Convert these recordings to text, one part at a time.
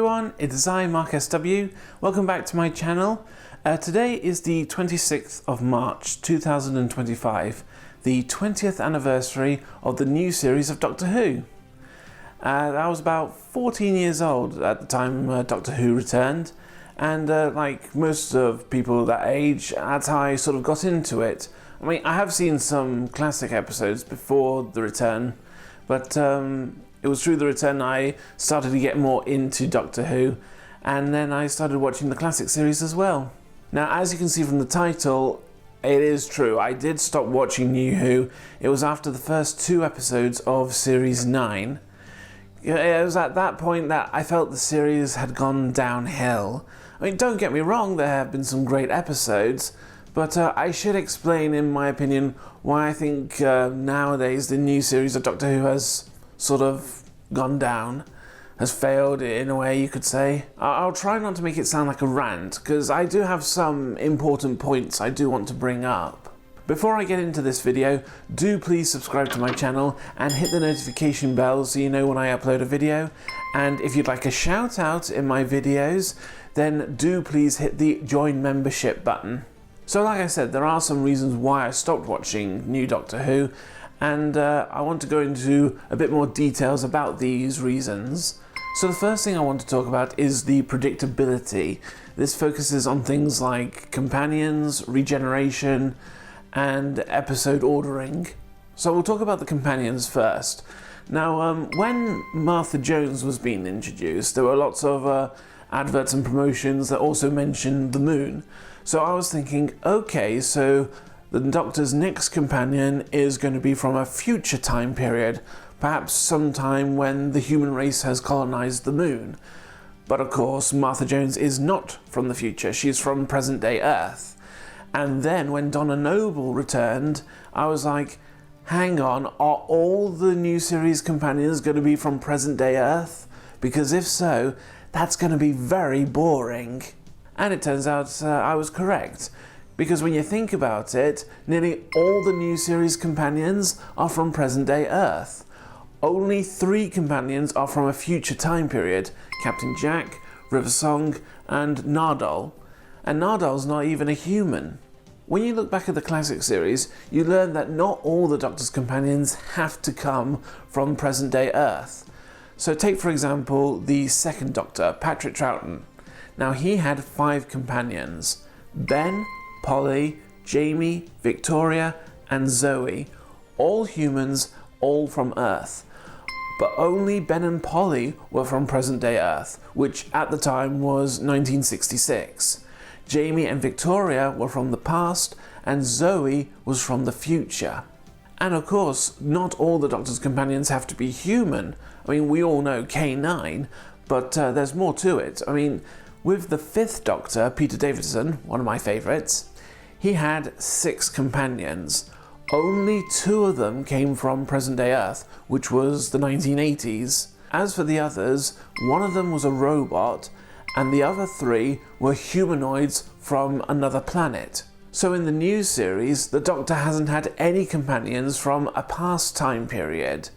everyone, it is I, Mark S.W. Welcome back to my channel. Today is the 26th of March 2025, the 20th anniversary of the new series of Doctor Who. I was about 14 years old at the time Doctor Who returned, and like most of people that age, that's how I sort of got into it. I mean, I have seen some classic episodes before the return, but it was through the return I started to get more into Doctor Who, and then I started watching the classic series as well. Now, as you can see from the title, it is true, I did stop watching New Who. It was after the first 2 episodes of Series 9. It was at that point that I felt the series had gone downhill. I mean, don't get me wrong, there have been some great episodes, but I should explain, in my opinion, why I think nowadays the new series of Doctor Who has sort of gone down, has failed in a way you could say. I'll try not to make it sound like a rant, because I do have some important points I do want to bring up. Before I get into this video, do please subscribe to my channel and hit the notification bell so you know when I upload a video. And if you'd like a shout out in my videos, then do please hit the join membership button. So like I said, there are some reasons why I stopped watching new Doctor Who, and I want to go into a bit more details about these reasons. So the first thing I want to talk about is the predictability. This focuses on things like companions, regeneration, and episode ordering. So we'll talk about the companions first. Now, when Martha Jones was being introduced, there were lots of adverts and promotions that also mentioned the moon. So I was thinking, okay, so the Doctor's next companion is going to be from a future time period, perhaps sometime when the human race has colonized the moon. But of course, Martha Jones is not from the future, she's from present-day Earth. And then when Donna Noble returned, I was like, hang on, are all the new series companions going to be from present-day Earth? Because if so, that's going to be very boring. And it turns out I was correct. Because when you think about it, nearly all the new series companions are from present-day Earth. Only 3 companions are from a future time period: Captain Jack, River Song, and Nardole. And Nardole's not even a human. When you look back at the classic series, you learn that not all the Doctor's companions have to come from present-day Earth. So take, for example, the second Doctor, Patrick Troughton. Now, he had 5 companions: Ben, Polly, Jamie, Victoria, and Zoe. All humans, all from Earth. But only Ben and Polly were from present-day Earth, which at the time was 1966. Jamie and Victoria were from the past, and Zoe was from the future. And of course, not all the Doctor's companions have to be human. I mean, we all know K9, but there's more to it. I mean, with the 5th Doctor, Peter Davison, one of my favourites, he had 6 companions. Only 2 of them came from present-day Earth, which was the 1980s. As for the others, one of them was a robot, and the other 3 were humanoids from another planet. So in the new series, the Doctor hasn't had any companions from a past time period.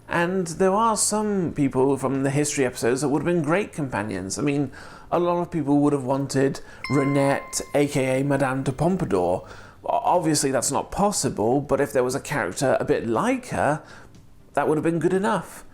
And there are some people from the history episodes that would have been great companions. I mean, a lot of people would have wanted Renette, aka Madame de Pompadour. Obviously that's not possible, but if there was a character a bit like her, that would have been good enough.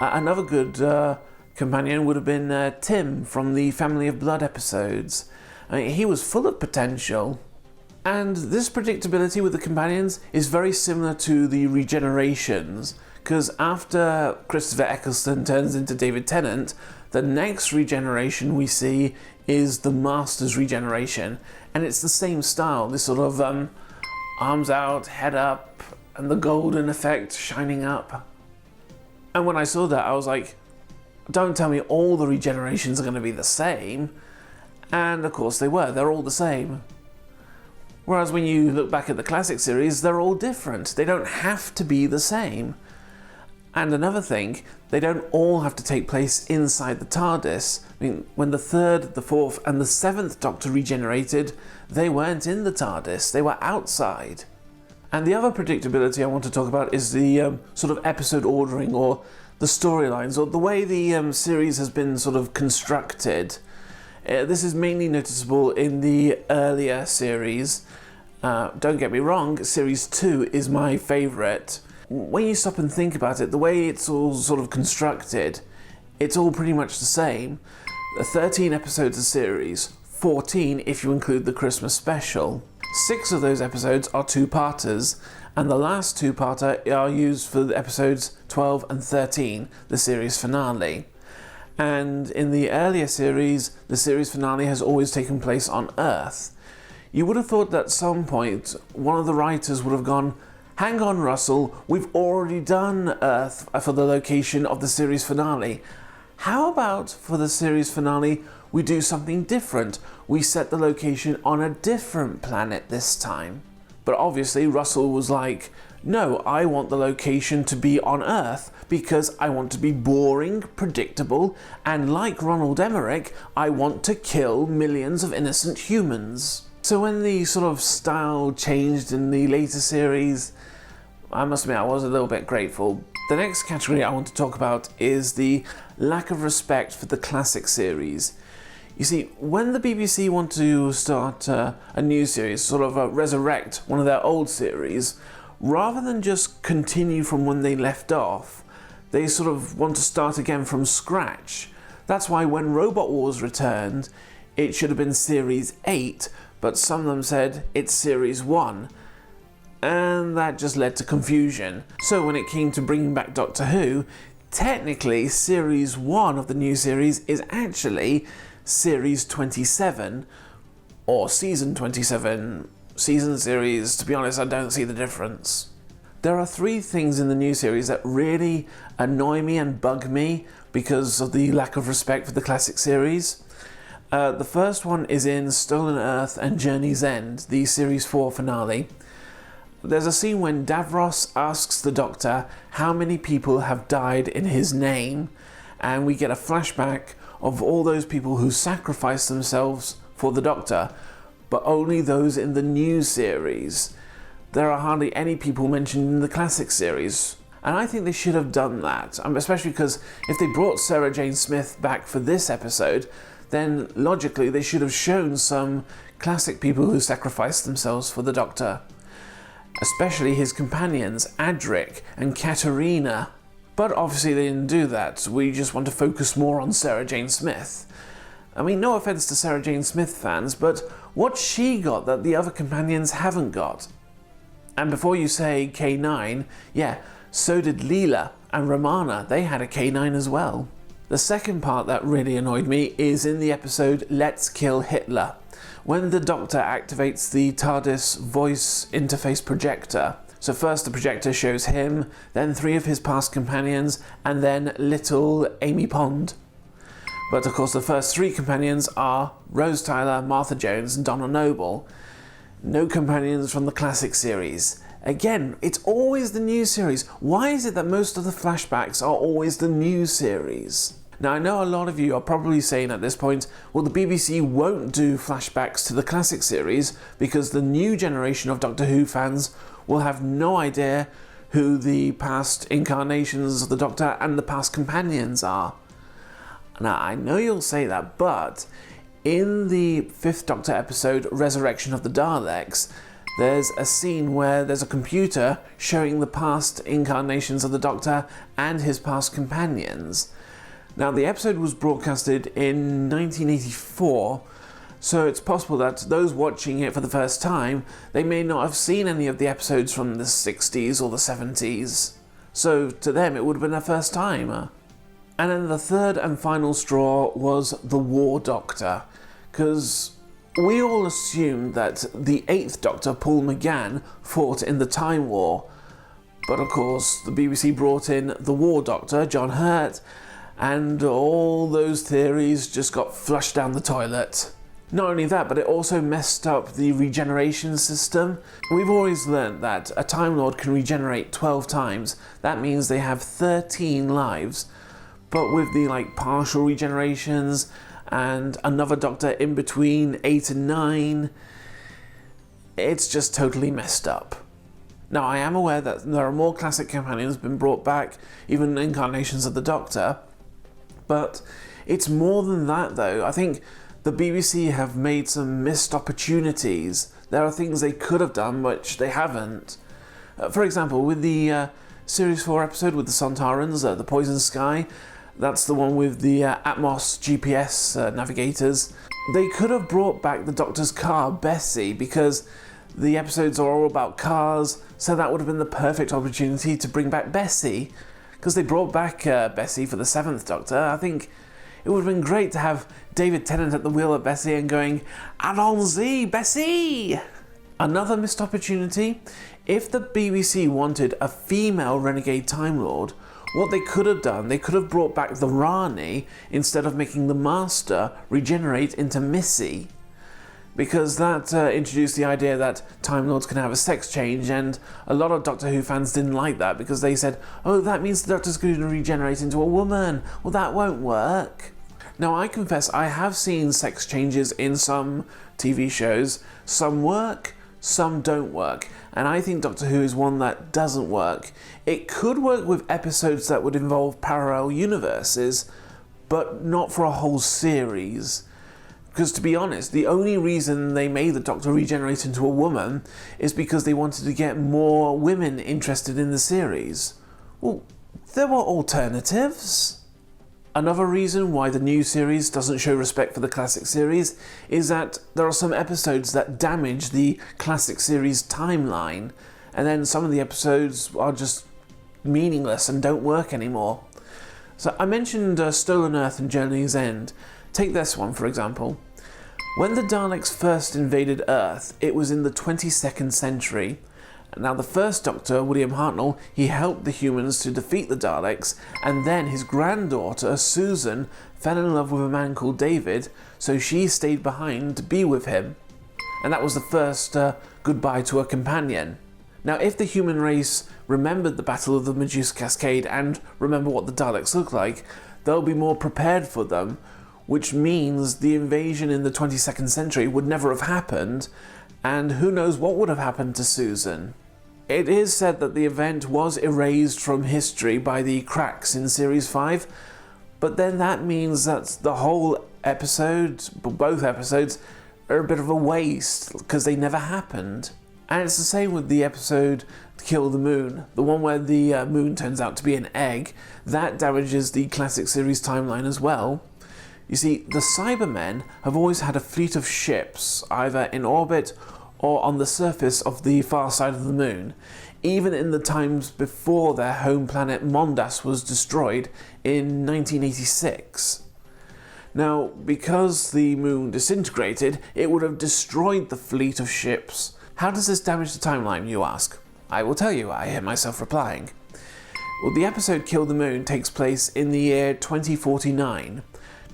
Another good companion would have been Tim from the Family of Blood episodes. I mean, he was full of potential. And this predictability with the companions is very similar to the regenerations, because after Christopher Eccleston turns into David Tennant, the next regeneration we see is the Master's regeneration, and it's the same style, this sort of arms out, head up, and the golden effect shining up. And when I saw that, I was like, don't tell me all the regenerations are going to be the same. And of course they were, they're all the same. Whereas when you look back at the classic series, they're all different. They don't have to be the same. And another thing, they don't all have to take place inside the TARDIS. I mean, when the 3rd, the 4th, and the 7th Doctor regenerated, they weren't in the TARDIS, they were outside. And the other predictability I want to talk about is the sort of episode ordering, or the storylines or the way the series has been sort of constructed. This is mainly noticeable in the earlier series. Don't get me wrong, Series 2 is my favourite. When you stop and think about it, the way it's all sort of constructed, it's all pretty much the same. 13 episodes a series, 14 if you include the Christmas special. 6 of those episodes are two-parters, and the last two-parter are used for the episodes 12 and 13, the series finale. And in the earlier series, the series finale has always taken place on Earth. You would have thought that at some point, one of the writers would have gone, "Hang on, Russell, we've already done Earth for the location of the series finale. How about for the series finale, we do something different? We set the location on a different planet this time." But obviously Russell was like, "No, I want the location to be on Earth because I want to be boring, predictable, and like Ronald Emmerich, I want to kill millions of innocent humans." So when the sort of style changed in the later series, I must admit I was a little bit grateful. The next category I want to talk about is the lack of respect for the classic series. You see, when the BBC want to start a new series, sort of resurrect one of their old series, rather than just continue from when they left off, they sort of want to start again from scratch. That's why when Robot Wars returned, it should have been Series 8, but some of them said it's Series 1. And that just led to confusion. So when it came to bringing back Doctor Who, technically Series 1 of the new series is actually Series 27, or Season 27. Season series, to be honest, I don't see the difference. There are 3 things in the new series that really annoy me and bug me because of the lack of respect for the classic series. The first one is in Stolen Earth and Journey's End, the Series 4 finale. There's a scene when Davros asks the Doctor how many people have died in his name, and we get a flashback of all those people who sacrificed themselves for the Doctor, but only those in the new series. There are hardly any people mentioned in the classic series, and I think they should have done that, especially because if they brought Sarah Jane Smith back for this episode, then logically they should have shown some classic people who sacrificed themselves for the Doctor. Especially his companions, Adric and Katerina. But obviously they didn't do that. We just want to focus more on Sarah Jane Smith. I mean, no offense to Sarah Jane Smith fans, but what's she got that the other companions haven't got? And before you say K9, yeah, so did Leela and Romana. They had a K9 as well. The second part that really annoyed me is in the episode Let's Kill Hitler, when the Doctor activates the TARDIS voice interface projector. So first the projector shows him, then 3 of his past companions, and then little Amy Pond. But of course the first 3 companions are Rose Tyler, Martha Jones, and Donna Noble. No companions from the classic series. Again, it's always the new series. Why is it that most of the flashbacks are always the new series? Now, I know a lot of you are probably saying at this point, well, the BBC won't do flashbacks to the classic series because the new generation of Doctor Who fans will have no idea who the past incarnations of the Doctor and the past companions are. Now, I know you'll say that, but in the 5th Doctor episode, Resurrection of the Daleks, there's a scene where there's a computer showing the past incarnations of the Doctor and his past companions. Now, the episode was broadcasted in 1984, so it's possible that those watching it for the first time, they may not have seen any of the episodes from the 60s or the 70s. So to them, it would have been their first time. And then the third and final straw was the War Doctor, because we all assumed that the 8th Doctor, Paul McGann, fought in the Time War. But of course, the BBC brought in the War Doctor, John Hurt, and all those theories just got flushed down the toilet. Not only that, but it also messed up the regeneration system. We've always learnt that a Time Lord can regenerate 12 times. That means they have 13 lives. But with the partial regenerations and another Doctor in between 8 and 9, it's just totally messed up. Now, I am aware that there are more classic companions been brought back, even incarnations of the Doctor, but it's more than that though. I think the BBC have made some missed opportunities. There are things they could have done which they haven't. For example, with the Series 4 episode with the Sontarans, the Poison Sky, that's the one with the Atmos GPS navigators. They could have brought back the Doctor's car, Bessie, because the episodes are all about cars, so that would have been the perfect opportunity to bring back Bessie. Because they brought back Bessie for the 7th Doctor. I think it would have been great to have David Tennant at the wheel of Bessie and going, "Allons-y, Bessie!" Another missed opportunity? If the BBC wanted a female renegade Time Lord, what they could have done, they could have brought back the Rani instead of making the Master regenerate into Missy. Because that introduced the idea that Time Lords can have a sex change, and a lot of Doctor Who fans didn't like that because they said, oh, that means the Doctor's going to regenerate into a woman. Well, that won't work. Now, I confess I have seen sex changes in some TV shows. Some work, some don't work. And I think Doctor Who is one that doesn't work. It could work with episodes that would involve parallel universes, but not for a whole series. Because to be honest, the only reason they made the Doctor regenerate into a woman is because they wanted to get more women interested in the series. Well, there were alternatives. Another reason why the new series doesn't show respect for the classic series is that there are some episodes that damage the classic series timeline, and then some of the episodes are just meaningless and don't work anymore. So I mentioned Stolen Earth and Journey's End. Take this one, for example. When the Daleks first invaded Earth, it was in the 22nd century. Now, the first Doctor, William Hartnell, he helped the humans to defeat the Daleks, and then his granddaughter, Susan, fell in love with a man called David, so she stayed behind to be with him. And that was the first goodbye to a companion. Now, if the human race remembered the Battle of the Medusa Cascade and remember what the Daleks look like, they'll be more prepared for them, which means the invasion in the 22nd century would never have happened, and who knows what would have happened to Susan. It is said that the event was erased from history by the cracks in Series 5, but then that means that the whole episode, both episodes, are a bit of a waste, because they never happened. And it's the same with the episode Kill the Moon, the one where the moon turns out to be an egg. That damages the classic series timeline as well. You see, the Cybermen have always had a fleet of ships, either in orbit or on the surface of the far side of the moon, even in the times before their home planet Mondas was destroyed in 1986. Now, because the moon disintegrated, it would have destroyed the fleet of ships. How does this damage the timeline, you ask? I will tell you, I hear myself replying. Well, the episode Kill the Moon takes place in the year 2049.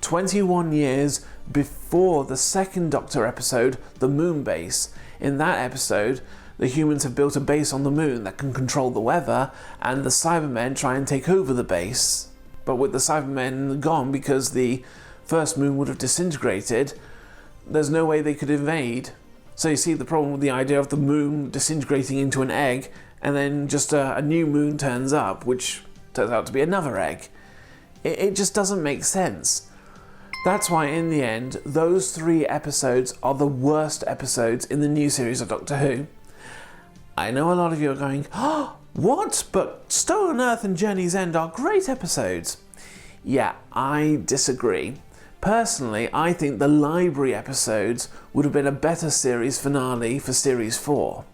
21 years before the second Doctor episode, The Moon Base. In that episode, the humans have built a base on the moon that can control the weather, and the Cybermen try and take over the base. But with the Cybermen gone because the first moon would have disintegrated, there's no way they could invade. So you see the problem with the idea of the moon disintegrating into an egg, and then just a new moon turns up, which turns out to be another egg. It just doesn't make sense. That's why, in the end, those 3 episodes are the worst episodes in the new series of Doctor Who. I know a lot of you are going, oh, what? But Stolen Earth and Journey's End are great episodes. Yeah, I disagree. Personally, I think the library episodes would have been a better series finale for Series 4.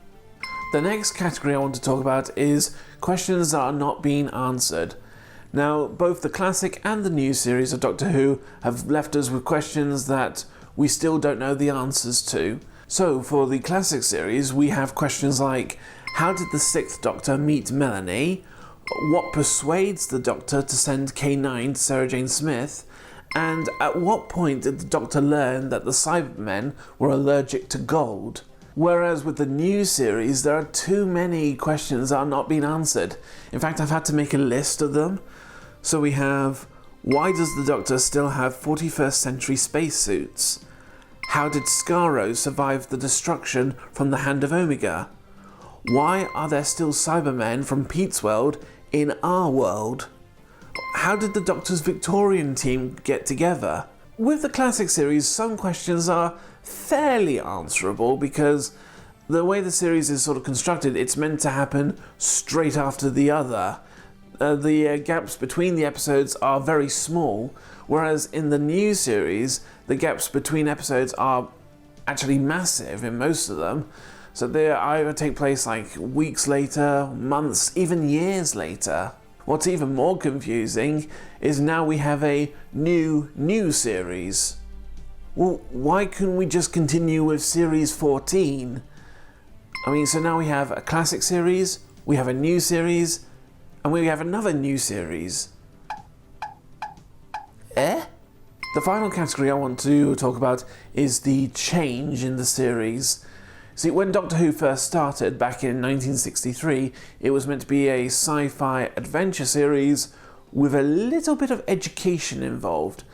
The next category I want to talk about is questions that are not being answered. Now, both the classic and the new series of Doctor Who have left us with questions that we still don't know the answers to. So, for the classic series, we have questions like, how did the 6th Doctor meet Melanie? What persuades the Doctor to send K9 to Sarah Jane Smith? And at what point did the Doctor learn that the Cybermen were allergic to gold? Whereas with the new series, there are too many questions that are not being answered. In fact, I've had to make a list of them. So we have, why does the Doctor still have 41st century spacesuits? How did Skaro survive the destruction from the Hand of Omega? Why are there still Cybermen from Pete's world in our world? How did the Doctor's Victorian team get together? With the classic series, some questions are fairly answerable because the way the series is sort of constructed, it's meant to happen straight after the other. The gaps between the episodes are very small, whereas in the new series, the gaps between episodes are actually massive in most of them. So they either take place like weeks later, months, even years later. What's even more confusing is now we have a new series. Well, why couldn't we just continue with series 14? I mean, so now we have a classic series, we have a new series, and we have another new series. The final category I want to talk about is the change in the series. See, when Doctor Who first started back in 1963, it was meant to be a sci-fi adventure series with a little bit of education involved.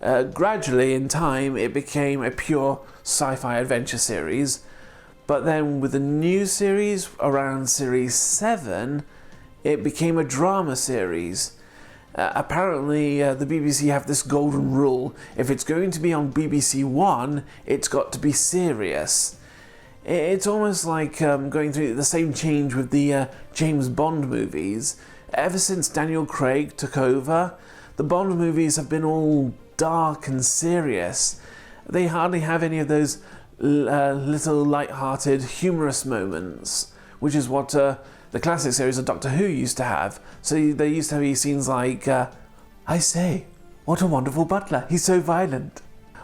Gradually, in time, it became a pure sci-fi adventure series. But then with the new series, around series 7, it became a drama series. Apparently, the BBC have this golden rule. If it's going to be on BBC One, it's got to be serious. It's almost like going through the same change with the James Bond movies. Ever since Daniel Craig took over, the Bond movies have been all dark and serious. They hardly have any of those little light-hearted, humorous moments, which is what the classic series of Doctor Who used to have. So there used to be scenes like, I say, what a wonderful butler, he's so violent.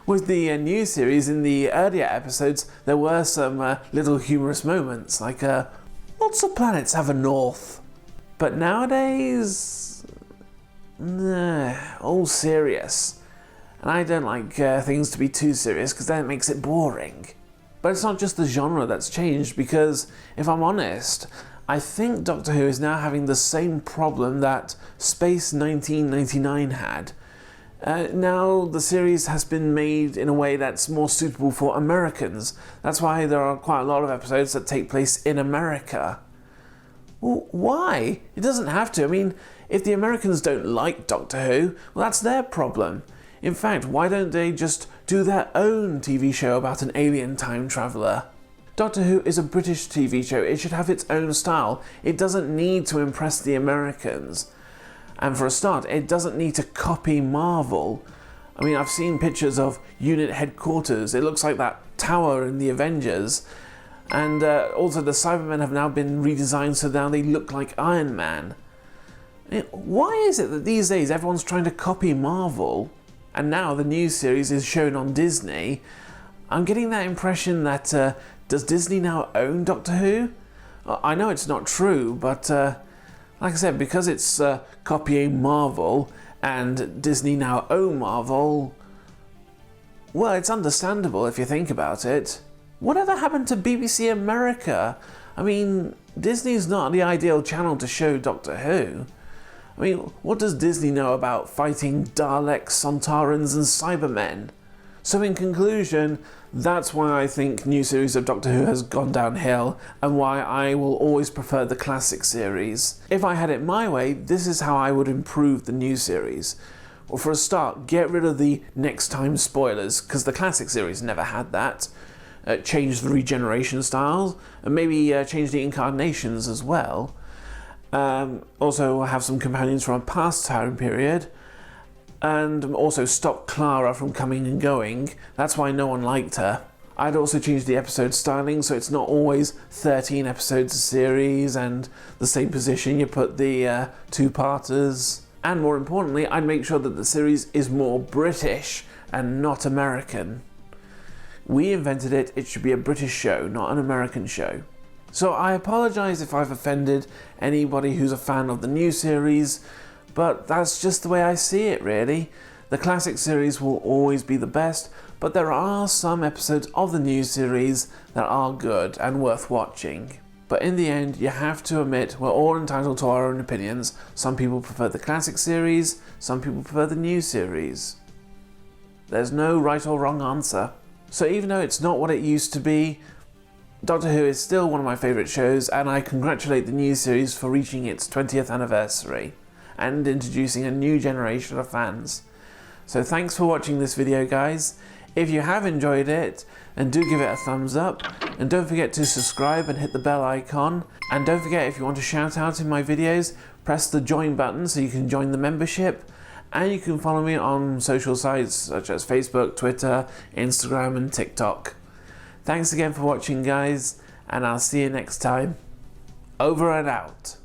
With the new series, in the earlier episodes, there were some little humorous moments, like, lots of planets have a north. But nowadays, all serious. And I don't like things to be too serious, because then it makes it boring. But it's not just the genre that's changed, because, if I'm honest, I think Doctor Who is now having the same problem that Space 1999 had. Now the series has been made in a way that's more suitable for Americans. That's why there are quite a lot of episodes that take place in America. Well, why? It doesn't have to. I mean, if the Americans don't like Doctor Who, well, that's their problem. In fact, why don't they just do their own TV show about an alien time traveller? Doctor Who is a British TV show. It should have its own style. It doesn't need to impress the Americans. And for a start, it doesn't need to copy Marvel. I mean, I've seen pictures of unit headquarters. It looks like that tower in the Avengers. And also the Cybermen have now been redesigned so now they look like Iron Man. Why is it that these days everyone's trying to copy Marvel? And now the new series is shown on Disney. I'm getting that impression that, does Disney now own Doctor Who? I know it's not true, but like I said, because it's copying Marvel and Disney now own Marvel, well, it's understandable if you think about it. Whatever happened to BBC America? I mean, Disney's not the ideal channel to show Doctor Who. I mean, what does Disney know about fighting Daleks, Sontarans and Cybermen? So in conclusion, that's why I think new series of Doctor Who has gone downhill and why I will always prefer the classic series. If I had it my way, this is how I would improve the new series. Well, for a start, get rid of the next time spoilers, because the classic series never had that. Change the regeneration styles, and maybe change the incarnations as well. Also have some companions from a past time period. And also stop Clara from coming and going. That's why no one liked her. I'd also change the episode styling so it's not always 13 episodes a series and the same position you put the two-parters. And more importantly, I'd make sure that the series is more British and not American. We invented it, it should be a British show, not an American show. So I apologise if I've offended anybody who's a fan of the new series, but that's just the way I see it, really. The classic series will always be the best, but there are some episodes of the new series that are good and worth watching. But in the end, you have to admit, we're all entitled to our own opinions. Some people prefer the classic series, some people prefer the new series. There's no right or wrong answer. So even though it's not what it used to be, Doctor Who is still one of my favourite shows, and I congratulate the new series for reaching its 20th anniversary and introducing a new generation of fans. So thanks for watching this video, guys. If you have enjoyed it, then do give it a thumbs up, and don't forget to subscribe and hit the bell icon. And don't forget, if you want to shout out in my videos, press the join button so you can join the membership, and you can follow me on social sites such as Facebook, Twitter, Instagram and TikTok. Thanks again for watching, guys, and I'll see you next time. Over and out.